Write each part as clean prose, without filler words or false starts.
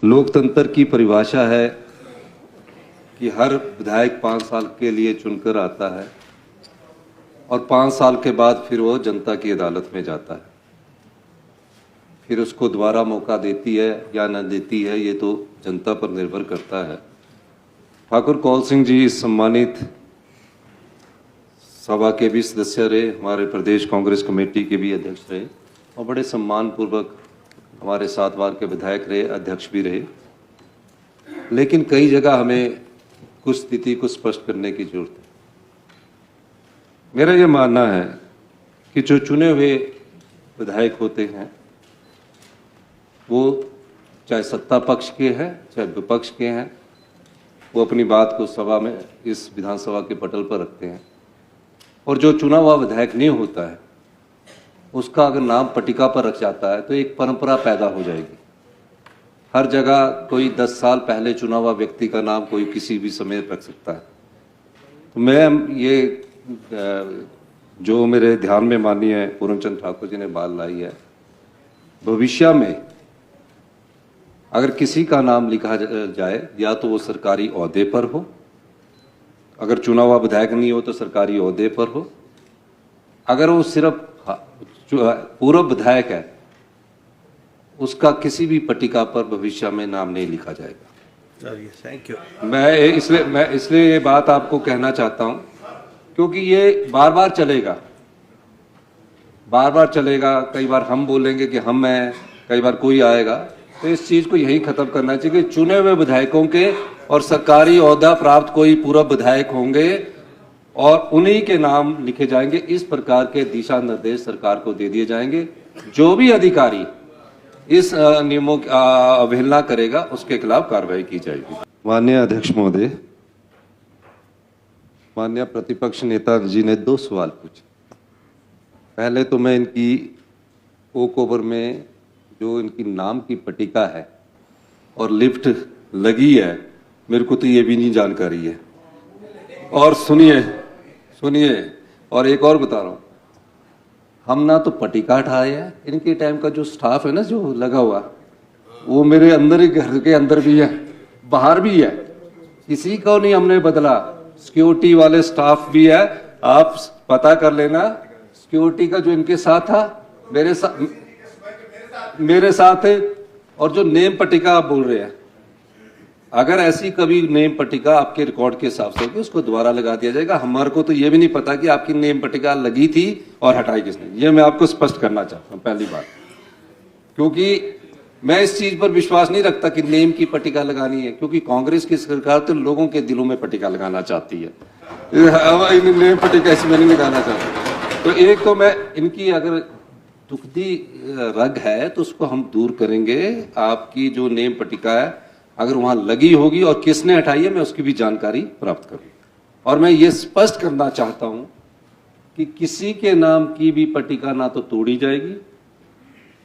लोकतंत्र की परिभाषा है कि हर विधायक 5 साल के लिए चुनकर आता है और 5 साल के बाद फिर वो जनता की अदालत में जाता है। फिर उसको दोबारा मौका देती है या न देती है, ये तो जनता पर निर्भर करता है। ठाकुर कौल सिंह जी इस सम्मानित सभा के भी सदस्य रहे, हमारे प्रदेश कांग्रेस कमेटी के भी अध्यक्ष रहे और बड़े सम्मानपूर्वक हमारे 7 बार के विधायक रहे, अध्यक्ष भी रहे। लेकिन कई जगह हमें कुछ स्थिति को स्पष्ट करने की जरूरत है। मेरा यह मानना है कि जो चुने हुए विधायक होते हैं वो चाहे सत्ता पक्ष के हैं चाहे विपक्ष के हैं, वो अपनी बात को सभा में, इस विधानसभा के पटल पर रखते हैं। और जो चुना हुआ विधायक नहीं होता है उसका अगर नाम पट्टिका पर रख जाता है तो एक परंपरा पैदा हो जाएगी। हर जगह कोई 10 साल पहले चुना हुआ व्यक्ति का नाम कोई किसी भी समय रख सकता है। तो मैं ये जो मेरे ध्यान में माननीय पूर्णचंद ठाकुर जी ने बात लाई है, भविष्य में अगर किसी का नाम लिखा जाए या तो वो सरकारी ओहदे पर हो, अगर चुना हुआ विधायक नहीं हो तो सरकारी ओहदे पर हो, अगर वो सिर्फ पूर्व विधायक है उसका किसी भी पट्टिका पर भविष्य में नाम नहीं लिखा जाएगा। Thank you. मैं इसलिए ये बात आपको कहना चाहता हूं क्योंकि ये बार बार चलेगा। कई बार हम बोलेंगे कि हम हैं, कई बार कोई आएगा। तो इस चीज को यही खत्म करना चाहिए कि चुने हुए विधायकों के और सरकारी ओहदा प्राप्त कोई पूर्व विधायक होंगे और उन्हीं के नाम लिखे जाएंगे। इस प्रकार के दिशा निर्देश सरकार को दे दिए जाएंगे। जो भी अधिकारी इस नियमों की अवहेलना करेगा उसके खिलाफ कार्रवाई की जाएगी। माननीय अध्यक्ष महोदय, माननीय प्रतिपक्ष नेता जी ने 2 सवाल पूछे। पहले तो मैं इनकी ओक ओवर में जो इनकी नाम की पट्टिका है और लिफ्ट लगी है, मेरे को तो ये भी नहीं जानकारी है। और सुनिए और एक और बता रहा हूं, हम ना तो पट्टिका हटाए हैं, इनके टाइम का जो स्टाफ है ना जो लगा हुआ, वो मेरे अंदर ही, घर के अंदर भी है, बाहर भी है, किसी को नहीं हमने बदला। सिक्योरिटी वाले स्टाफ भी है, आप पता कर लेना। सिक्योरिटी का जो इनके साथ था मेरे साथ है। और जो नेम पट्टिका आप बोल रहे हैं, अगर ऐसी कभी नेम पट्टिका आपके रिकॉर्ड के हिसाब से होगी उसको दोबारा लगा दिया जाएगा। हमारे को तो ये भी नहीं पता कि आपकी नेम पट्टिका लगी थी और हटाई किसने, ये मैं आपको स्पष्ट करना चाहता हूं पहली बात। क्योंकि मैं इस चीज पर विश्वास नहीं रखता कि नेम की पट्टिका लगानी है, क्योंकि कांग्रेस की सरकार तो लोगों के दिलों में पट्टिका लगाना चाहती है। नेम पट्टिका इसमें नहीं लगाना चाहती। तो एक तो मैं इनकी अगर दुखदी रग है तो उसको हम दूर करेंगे। आपकी जो नेम पट्टिका है अगर वहां लगी होगी और किसने हटाई है मैं उसकी भी जानकारी प्राप्त करूं। और मैं ये स्पष्ट करना चाहता हूं कि किसी के नाम की भी पट्टिका ना तो तोड़ी जाएगी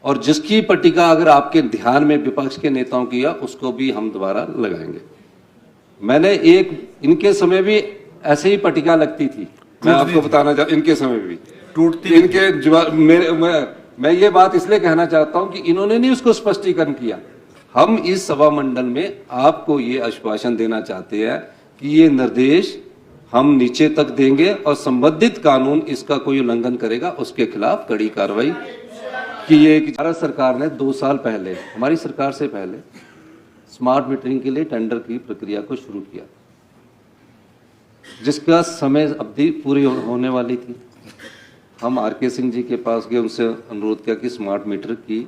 और जिसकी पट्टिका अगर आपके ध्यान में विपक्ष के नेताओं की है उसको भी हम दोबारा लगाएंगे। मैंने इनके समय भी ऐसे ही पट्टिका लगती थी, मैं आपको बताना चाहता, इनके समय भी टूटती मैं ये बात इसलिए कहना चाहता हूं कि इन्होंने नहीं उसको स्पष्टीकरण किया। हम इस सभा मंडल में आपको ये आश्वासन देना चाहते हैं कि ये निर्देश हम नीचे तक देंगे और संबंधित कानून इसका कोई उल्लंघन करेगा उसके खिलाफ कड़ी कार्रवाई की। ये भारत सरकार ने 2 साल पहले, हमारी सरकार से पहले, स्मार्ट मीटरिंग के लिए टेंडर की प्रक्रिया को शुरू किया, जिसका समय अवधि पूरी होने वाली थी। हम आर.के. सिंह जी के पास गए, उनसे अनुरोध किया कि स्मार्ट मीटर की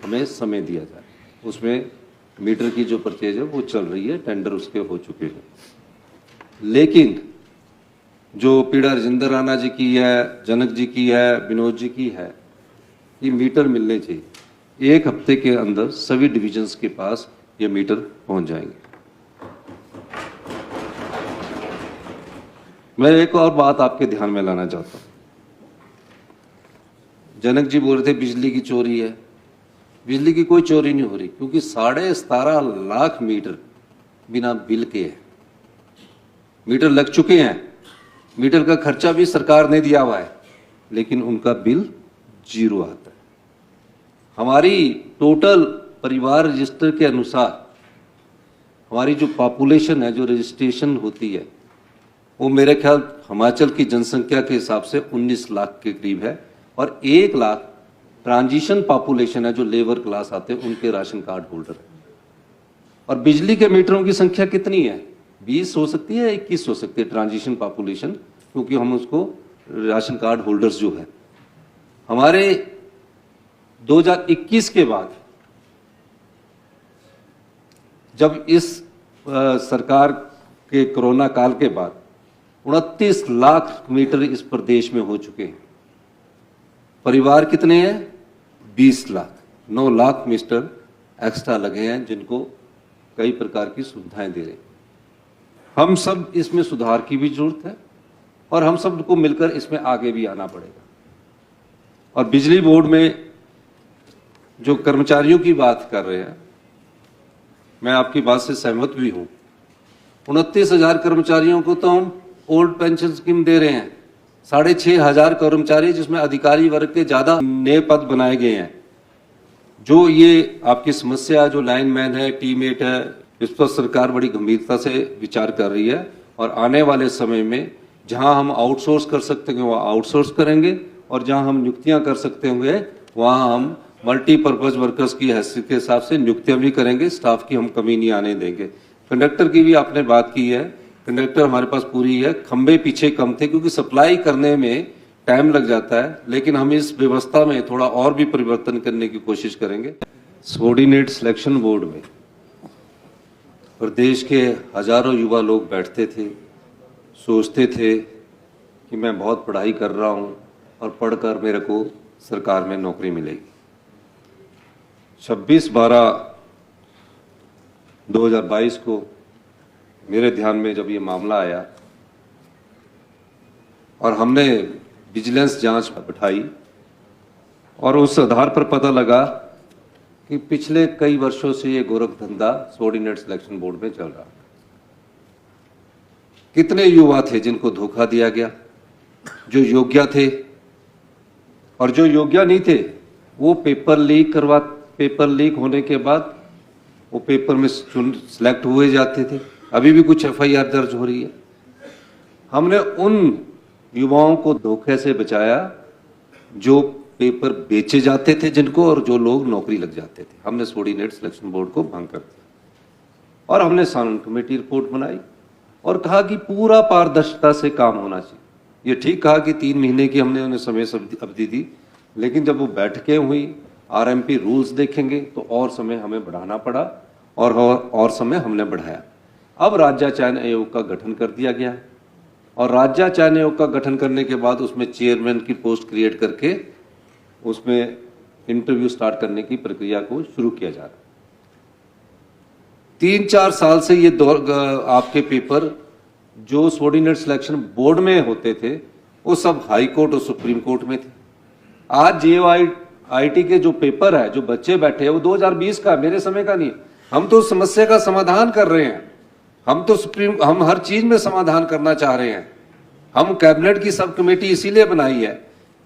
हमें समय दिया जाए। उसमें मीटर की जो परचेज है वो चल रही है, टेंडर उसके हो चुके हैं। लेकिन जो पीड़ा राजेंद्र राणा जी की है, जनक जी की है, विनोद जी की है, ये मीटर मिलने चाहिए। 1 हफ्ते के अंदर सभी डिविजन्स के पास ये मीटर पहुंच जाएंगे। मैं एक और बात आपके ध्यान में लाना चाहता हूं। जनक जी बोल रहे थे बिजली की चोरी है। बिजली की कोई चोरी नहीं हो रही, क्योंकि 17.5 लाख मीटर बिना बिल के है। मीटर लग चुके हैं, मीटर का खर्चा भी सरकार ने दिया हुआ है, लेकिन उनका बिल 0 आता है। हमारी टोटल परिवार रजिस्टर के अनुसार हमारी जो पॉपुलेशन है, जो रजिस्ट्रेशन होती है, वो मेरे ख्याल हिमाचल की जनसंख्या के हिसाब से 19 लाख के करीब है, और 1 लाख ट्रांजिशन पॉपुलेशन है, जो लेबर क्लास आते हैं उनके राशन कार्ड होल्डर है। और बिजली के मीटरों की संख्या कितनी है? 20 हो सकती है, 21 हो सकती है ट्रांजिशन पॉपुलेशन, क्योंकि हम उसको राशन कार्ड होल्डर्स जो है हमारे 2021 के बाद, जब इस सरकार के कोरोना काल के बाद 29 लाख मीटर इस प्रदेश में हो चुके हैं। परिवार कितने हैं? 20 लाख। 9 लाख मीटर एक्स्ट्रा लगे हैं, जिनको कई प्रकार की सुविधाएं दे रहे हैं। हम सब इसमें सुधार की भी जरूरत है, और हम सबको मिलकर इसमें आगे भी आना पड़ेगा। और बिजली बोर्ड में जो कर्मचारियों की बात कर रहे हैं, मैं आपकी बात से सहमत भी हूं। 29,000 कर्मचारियों को तो हम ओल्ड पेंशन स्कीम दे रहे हैं। 6,500 कर्मचारी, जिसमें अधिकारी वर्ग के ज्यादा नए पद बनाए गए हैं। जो ये आपकी समस्या, जो लाइनमैन है, टीममेट है, इस पर सरकार बड़ी गंभीरता से विचार कर रही है, और आने वाले समय में जहां हम आउटसोर्स कर सकते हैं वहां आउटसोर्स करेंगे, और जहां हम नियुक्तियां कर सकते होंगे वहां हम मल्टीपर्पज वर्कर्स की हैसियत के हिसाब से नियुक्तियां भी करेंगे। स्टाफ की हम कमी नहीं आने देंगे। कंडक्टर की भी आपने बात की है, कंडक्टर हमारे पास पूरी है। खंबे पीछे कम थे क्योंकि सप्लाई करने में टाइम लग जाता है, लेकिन हम इस व्यवस्था में थोड़ा और भी परिवर्तन करने की कोशिश करेंगे। सबॉर्डिनेट सिलेक्शन बोर्ड में प्रदेश के हजारों युवा लोग बैठते थे, सोचते थे कि मैं बहुत पढ़ाई कर रहा हूं और पढ़कर मेरे को सरकार में नौकरी मिलेगी। 26/12/2022 को मेरे ध्यान में जब ये मामला आया और हमने विजिलेंस जांच बिठाई, और उस आधार पर पता लगा कि पिछले कई वर्षों से ये गोरख धंधा सबॉर्डिनेट सिलेक्शन बोर्ड में चल रहा। कितने युवा थे जिनको धोखा दिया गया, जो योग्य थे, और जो योग्य नहीं थे वो पेपर लीक होने के बाद वो पेपर में सिलेक्ट हुए जाते थे। अभी भी कुछ FIR दर्ज हो रही है। हमने उन युवाओं को धोखे से बचाया जो पेपर बेचे जाते थे जिनको, और जो लोग नौकरी लग जाते थे। हमने सबॉर्डिनेट सिलेक्शन बोर्ड को भंग कर दिया, और हमने सानन कमेटी रिपोर्ट बनाई और कहा कि पूरा पारदर्शिता से काम होना चाहिए। ये ठीक कहा कि 3 महीने की हमने उन्हें समय अवधि दी, लेकिन जब वो बैठकें हुई, RMP रूल्स देखेंगे तो और समय हमें बढ़ाना पड़ा, और समय हमने बढ़ाया। अब राज्य चयन आयोग का गठन कर दिया गया, और राज्य चयन आयोग का गठन करने के बाद उसमें चेयरमैन की पोस्ट क्रिएट करके उसमें इंटरव्यू स्टार्ट करने की प्रक्रिया को शुरू किया जा रहा है। 3-4 साल से ये आपके पेपर जो सबॉर्डिनेट सिलेक्शन बोर्ड में होते थे वो सब हाई कोर्ट और सुप्रीम कोर्ट में थे। आज JOIT के जो पेपर है, जो बच्चे बैठे हैं, वो 2020 का, मेरे समय का नहीं। हम तो समस्या का समाधान कर रहे हैं। हम हर चीज में समाधान करना चाह रहे हैं। हम कैबिनेट की सब कमेटी इसीलिए बनाई है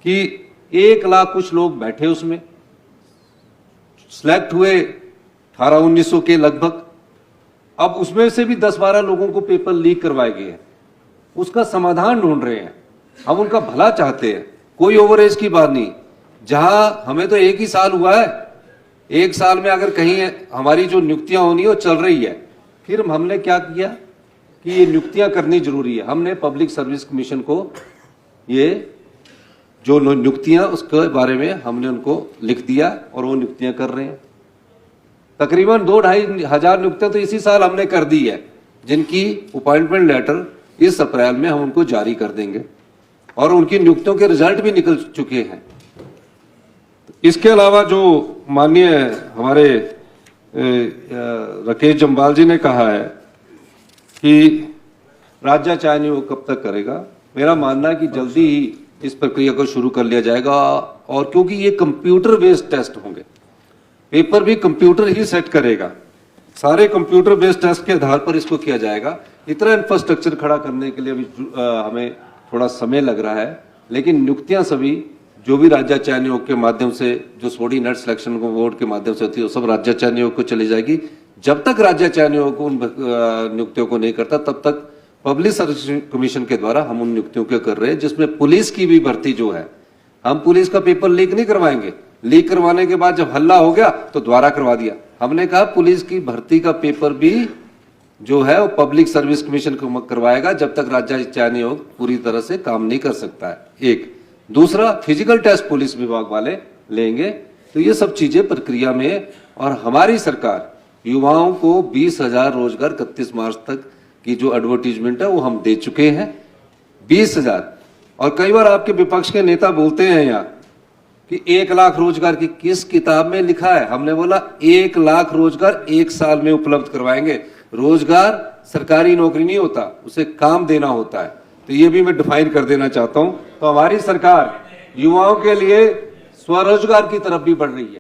कि 1 लाख कुछ लोग बैठे, उसमें सिलेक्ट हुए 1800-1900 के लगभग। अब उसमें से भी 10-12 लोगों को पेपर लीक करवाए गए हैं। उसका समाधान ढूंढ रहे हैं। हम उनका भला चाहते हैं, कोई ओवरेज की बात नहीं। जहां हमें तो 1 ही साल हुआ है, 1 साल में अगर कहीं हमारी जो नियुक्तियां होनी है वो चल रही है, फिर हमने क्या किया कि ये नियुक्तियां करनी जरूरी है। हमने पब्लिक सर्विस कमीशन को ये जो नियुक्तियां, उसके बारे में हमने उनको लिख दिया, और वो नियुक्तियां कर रहे हैं। तकरीबन 2-2.5 हजार नियुक्तियां तो इसी साल हमने कर दी है, जिनकी अपॉइंटमेंट लेटर इस अप्रैल में हम उनको जारी कर देंगे, और उनकी नियुक्तियों के रिजल्ट भी निकल चुके हैं। इसके अलावा जो माननीय हमारे राकेश जम्वाल जी ने कहा है कि राज्य चयन आयोग कब तक करेगा, मेरा मानना है कि जल्दी ही इस प्रक्रिया को शुरू कर लिया जाएगा। और क्योंकि ये कंप्यूटर बेस्ड टेस्ट होंगे, पेपर भी कंप्यूटर ही सेट करेगा, सारे कंप्यूटर बेस्ड टेस्ट के आधार पर इसको किया जाएगा। इतना इंफ्रास्ट्रक्चर खड़ा करने के लिए अभी हमें थोड़ा समय लग रहा है, लेकिन नियुक्तियां सभी जो भी राज्य चयन आयोग के माध्यम से जो सबॉर्डिनेट सिलेक्शन बोर्ड के माध्यम से होती है वो सब राज्य चयन आयोग को चली जाएगी। जब तक राज्य चयन आयोग उन नियुक्तियों को नहीं करता तब तक पब्लिक सर्विस कमीशन के द्वारा हम उन नियुक्तियों को कर रहे हैं, जिसमें पुलिस की भी भर्ती जो है, हम पुलिस का पेपर लीक नहीं करवाएंगे। लीक करवाने के बाद जब हल्ला हो गया तो दोबारा करवा दिया। हमने कहा पुलिस की भर्ती का पेपर भी जो है वो पब्लिक सर्विस कमीशन करवाएगा जब तक राज्य चयन आयोग पूरी तरह से काम नहीं कर सकता है। एक दूसरा, फिजिकल टेस्ट पुलिस विभाग वाले लेंगे। तो ये सब चीजें प्रक्रिया में है और हमारी सरकार युवाओं को 20,000 रोजगार 31 मार्च तक की जो एडवर्टीजमेंट है वो हम दे चुके हैं, 20,000। और कई बार आपके विपक्ष के नेता बोलते हैं यहाँ कि 1 लाख रोजगार की किस किताब में लिखा है? हमने बोला 1 लाख रोजगार 1 साल में उपलब्ध करवाएंगे। रोजगार सरकारी नौकरी नहीं होता, उसे काम देना होता है। तो ये भी मैं डिफाइन कर देना चाहता हूं। तो हमारी सरकार युवाओं के लिए स्वरोजगार की तरफ भी बढ़ रही है।